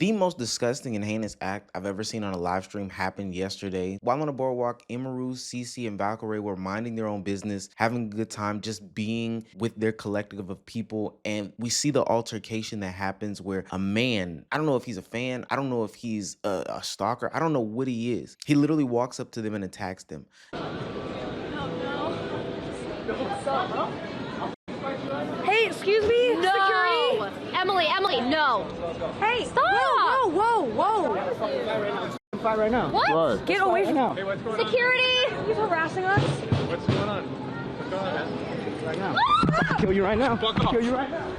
The most disgusting and heinous act I've ever seen on a live stream happened yesterday. While on a boardwalk, Imaru, Cece, and Valkyrae were minding their own business, having a good time, just being with their collective of people. And we see the altercation that happens where a man, I don't know if he's a fan, I don't know if he's a stalker, I don't know what he is. He literally walks up to them and attacks them. Hey, excuse me? No! Security? Emily, no! Hey, stop! Whoa! Fight right now. What? Right. Get away from now. Hey, what's going Security! He's harassing us. What's going on? What's going on, man? Right now. I'll kill you right now. I'll kill you right now.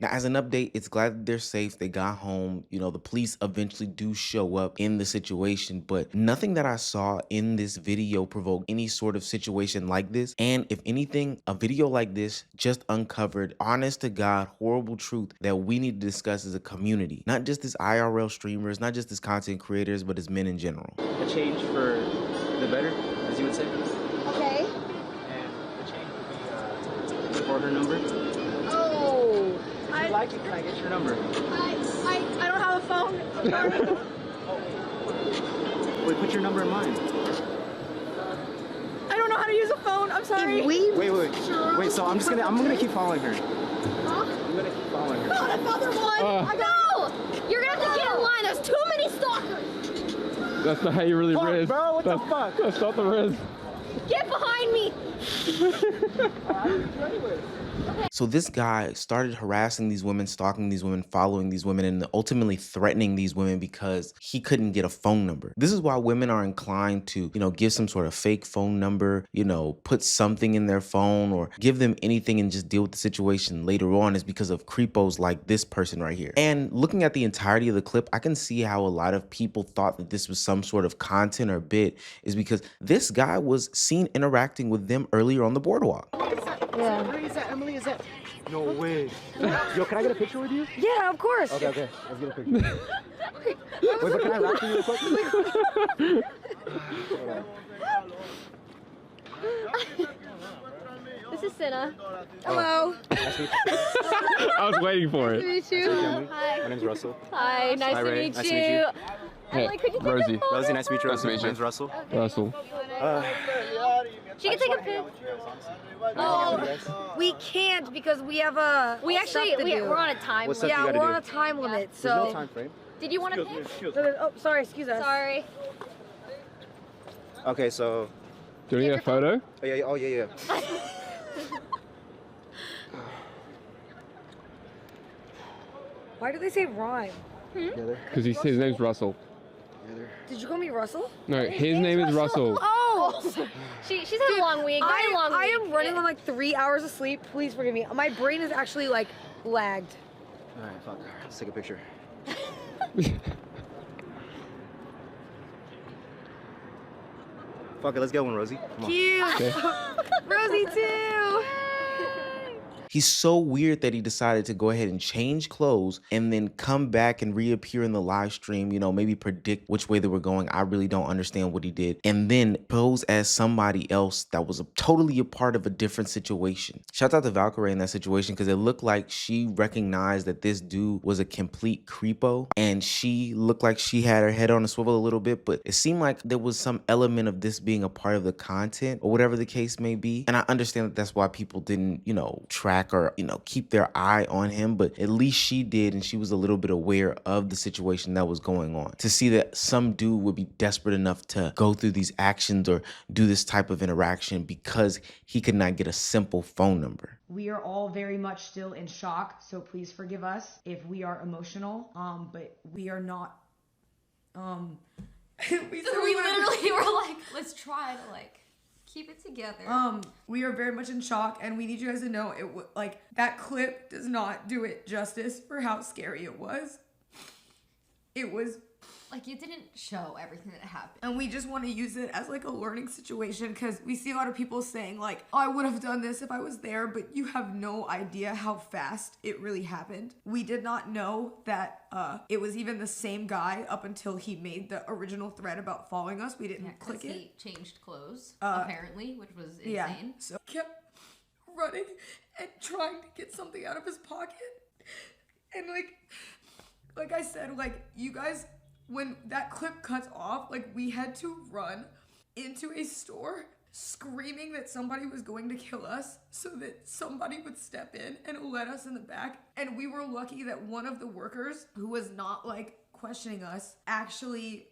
Now, as an update, it's glad that they're safe. They got home. You know, the police eventually do show up in the situation, but nothing that I saw in this video provoked any sort of situation like this. And if anything, a video like this just uncovered honest to God, horrible truth that we need to discuss as a community. Not just as IRL streamers, not just as content creators, but as men in general. A change for the better, as you would say. Okay. And the change would be for her number. Oh. If you like it, can I get your number? I don't have a phone. I'm sorry. Wait, put your number in mine. I don't know how to use a phone. I'm sorry. Wait, so I'm gonna keep following her. Huh? I'm gonna keep following her. God, another one. I know. You're gonna have to get in line. There's too many stalkers. That's not how you really riz. Bro, what the fuck? That's not the riz. Get behind me. So this guy started harassing these women, stalking these women, following these women, and ultimately threatening these women because he couldn't get a phone number. This is why women are inclined to, give some sort of fake phone number, put something in their phone or give them anything and just deal with the situation later on, is because of creepos like this person right here. And looking at the entirety of the clip, I can see how a lot of people thought that this was some sort of content or bit, is because this guy was seen interacting with them earlier on the boardwalk. Yeah. Emily, is that? No way. Yo, can I get a picture with you? Yeah, of course. Okay. Let's get a picture. Wait, but can I rap to you real quick? This is Cinna. Hello. Nice to meet you. I was waiting for it. Nice to meet you. Hi. My name's Russell. Hi, nice to Ray. meet Nice to you. meet you. Hey, Emily, could you take Rosie. a photo? Rosie, nice to meet you. Nice to meet you. My name's Russell. Russell. She can take a pic. Oh, we can't because we have a. We actually, stuff to do. we're on a time What's limit. up? Yeah, you gotta we're on do? a time limit, There's so. no time frame. Did you want to pic? Oh, sorry, excuse us. Sorry. Okay, so. Do you need a photo? Oh yeah. Why do they say rhyme? Together. Because his name's Russell. Together. Did you call me Russell? No, his name is Russell. Oh! She's had a long week. I am running on like 3 hours of sleep. Please forgive me. My brain is actually like lagged. All right, fuck. Let's take a picture. Fuck it, let's get one, Rosie. Come on. Cute! Okay. Rosie too! He's so weird that he decided to go ahead and change clothes and then come back and reappear in the live stream, maybe predict which way they were going. I really don't understand what he did. And then pose as somebody else that was totally a part of a different situation. Shout out to Valkyrae in that situation, because it looked like she recognized that this dude was a complete creepo, and she looked like she had her head on a swivel a little bit, but it seemed like there was some element of this being a part of the content or whatever the case may be. And I understand that that's why people didn't, track or keep their eye on him, but at least she did, and she was a little bit aware of the situation that was going on. To see that some dude would be desperate enough to go through these actions or do this type of interaction because he could not get a simple phone number. We are all very much still in shock, so please forgive us if we are emotional, but we are not we literally were like, let's try to keep it together. we are very much in shock, and we need you guys to know that clip does not do it justice for how scary it was. It was it didn't show everything that happened. And we just want to use it as a learning situation, because we see a lot of people saying oh, I would have done this if I was there, but you have no idea how fast it really happened. We did not know that it was even the same guy up until he made the original thread about following us. We didn't click it. He changed clothes, apparently, which was insane. Yeah, so kept running and trying to get something out of his pocket. And Like I said, like, you guys, when that clip cuts off, like, we had to run into a store screaming that somebody was going to kill us so that somebody would step in and let us in the back. And we were lucky that one of the workers, who was not like questioning us, actually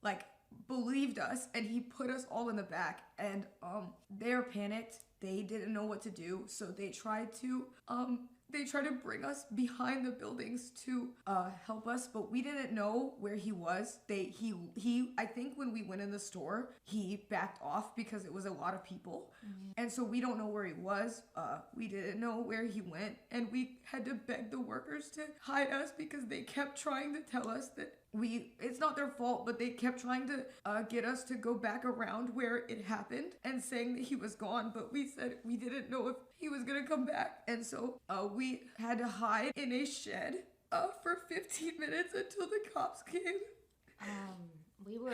like believed us, and he put us all in the back. And they're panicked. They didn't know what to do, so they tried to bring us behind the buildings to help us, but we didn't know where he was. I think when we went in the store, he backed off because it was a lot of people. And so we don't know where he was. We didn't know where he went, and we had to beg the workers to hide us because they kept trying to tell us that it's not their fault, but they kept trying to get us to go back around where it happened and saying that he was gone, but we said we didn't know if he was gonna come back. And so we had to hide in a shed for 15 minutes until the cops came. We were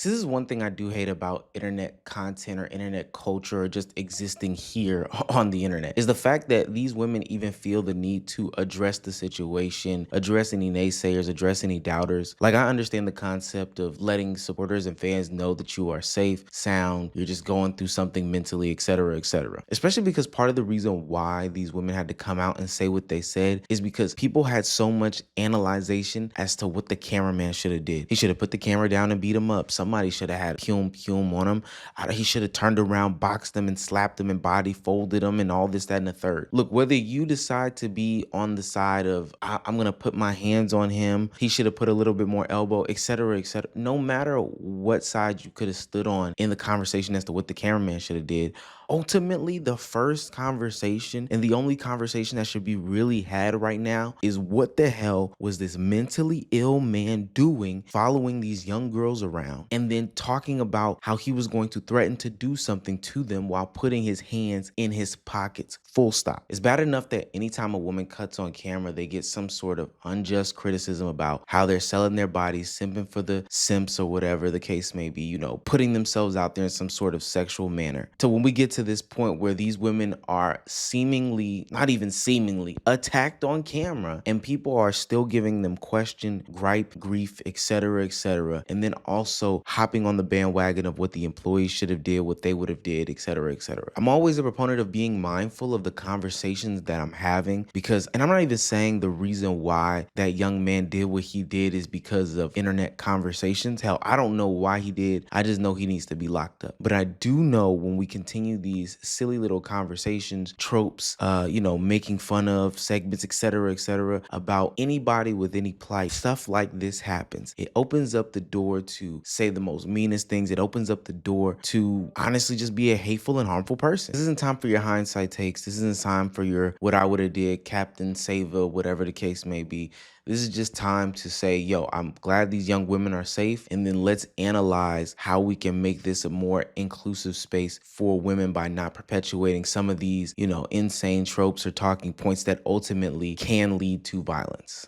So this is one thing I do hate about internet content or internet culture or just existing here on the internet, is the fact that these women even feel the need to address the situation, address any naysayers, address any doubters. Like, I understand the concept of letting supporters and fans know that you are safe, sound, you're just going through something mentally, etc., etc. Especially because part of the reason why these women had to come out and say what they said is because people had so much analyzation as to what the cameraman should have did. He should have put the camera down and beat him up. Somebody should have had Pum on him. He should have turned around, boxed him, and slapped him and body folded him and all this, that, and the third. Look, whether you decide to be on the side of, I'm going to put my hands on him, he should have put a little bit more elbow, etc., etc. No matter what side you could have stood on in the conversation as to what the cameraman should have did, ultimately, the first conversation and the only conversation that should be really had right now is what the hell was this mentally ill man doing following these young girls around and then talking about how he was going to threaten to do something to them while putting his hands in his pockets. Full stop. It's bad enough that anytime a woman cuts on camera, they get some sort of unjust criticism about how they're selling their bodies, simping for the simps or whatever the case may be, putting themselves out there in some sort of sexual manner. So when we get to this point where these women are seemingly, not even seemingly, attacked on camera and people are still giving them question, gripe, grief, etc., etc., and then also hopping on the bandwagon of what the employees should have did, what they would have did, etc., etc. I'm always a proponent of being mindful of the conversations that I'm having because, and I'm not even saying the reason why that young man did what he did is because of internet conversations. Hell, I don't know why he did. I just know he needs to be locked up. But I do know when we continue these silly little conversations, tropes, making fun of segments, etc., etc., about anybody with any plight, stuff like this happens. It opens up the door to say the most meanest things. It opens up the door to honestly just be a hateful and harmful person. This isn't time for your hindsight takes. This isn't time for your what I would have did, Captain Sava, whatever the case may be. This is just time to say, yo, I'm glad these young women are safe. And then let's analyze how we can make this a more inclusive space for women by not perpetuating some of these, insane tropes or talking points that ultimately can lead to violence.